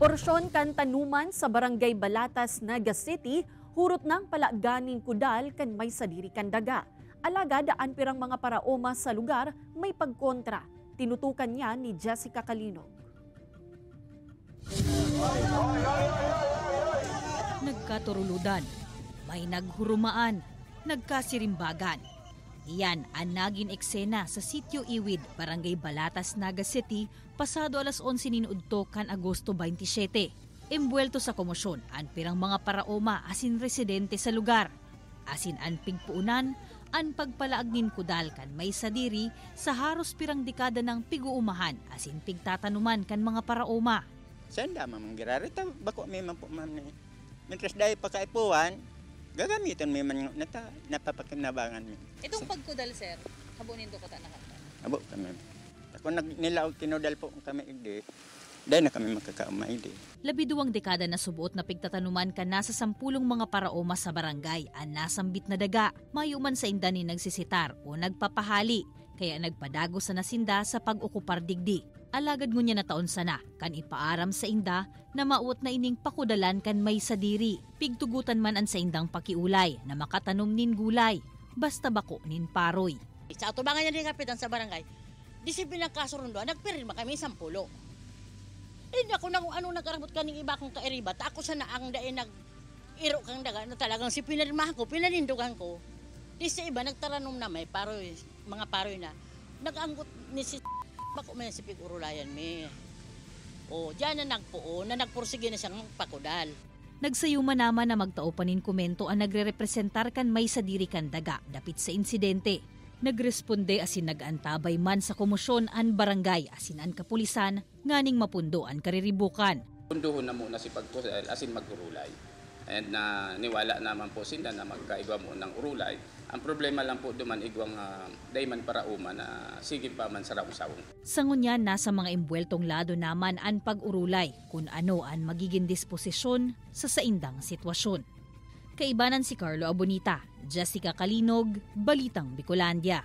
Porsyon kan tanuman sa Barangay Balatas, Naga City, hurot ng palaganing kudal kan may sadiri kan daga. Alaga daan pirang mga paraoma sa lugar may pagkontra. Tinutukan niya ni Jessica Calinog. Nagkaturuludan, may naghurumaan, nagkasirimbagan. Iyan ang naging eksena sa Sitio Iwid, Barangay Balatas, Naga City, pasado alas 11 ninuudto kan Agosto 27. Embuelto sa komosyon ang pirang mga paraoma asin residente sa lugar. Asin ang pigpuunan, ang pagpalaagnin kudal kan may sadiri sa haros pirang dekada ng piguumahan asin pigtatanuman kan mga paraoma. Sanda mamang girarita, bako may man po ma'am ni. Mientras dahil pagkaipuan, gagamitan may man napapakinabangan mi. Itong pagkudal, sir, habunin do ko ta nakata. Abo kami. Ako nilaog kinudal po kami igdi. Dahil na kami makakaumay di. 12 dekada na subuot na pigtatanuman ka nasa 10 mga paraoma sa barangay ang nasambit na daga. Mayuman sa inda ni nagsisitar o nagpapahali, kaya nagpadago sa nasinda sa pag-ukupar digdi. Alagad ngunya na taon sana, kan ipaaram sa inda na mauot na ining pakudalan kan may sadiri. Pigtugutan man ang sa indang pakiulay na makatanom nin gulay, basta bako nin paroy. Sa atubangan niya rin kapitan sa barangay, disiplina kasurundo, nagpirma kami 10. Hindi ako nang ano nagkarabot ka ng iba kong kairiba, ta ako sana ang dae nag-iro kang daga na talagang si pinirmahan ko, pinanindugan ko. Di sa iba, nagtaranom na may paroy, mga paroy na. Nag-anggot ni si bako may si pig-urulayan mi. O, diyan na nagpuo, na nagpursige na siyang pakudal. Nagsayuma naman na magtao panin komento ang nagre-representar kan may sadiri kan daga dapit sa insidente. Nagresponde asin nag-antabay man sa komosyon an barangay asin an kapulisan nganing mapundo ang kariribukan. Punduhon na muna si pagkusel asin mag-urulay. And niwala naman po sila na magkaigwa mo ng urulay. Ang problema lang po duman igwang dayman para uma na sige pa man sa rausawong. Sangunyan nasa mga imbueltong lado naman ang pag-urulay kung ano ang magiging disposisyon sa saindang sitwasyon. Kaibanan si Carlo Abonita, Jessica Calinog, Balitang Bicolandia.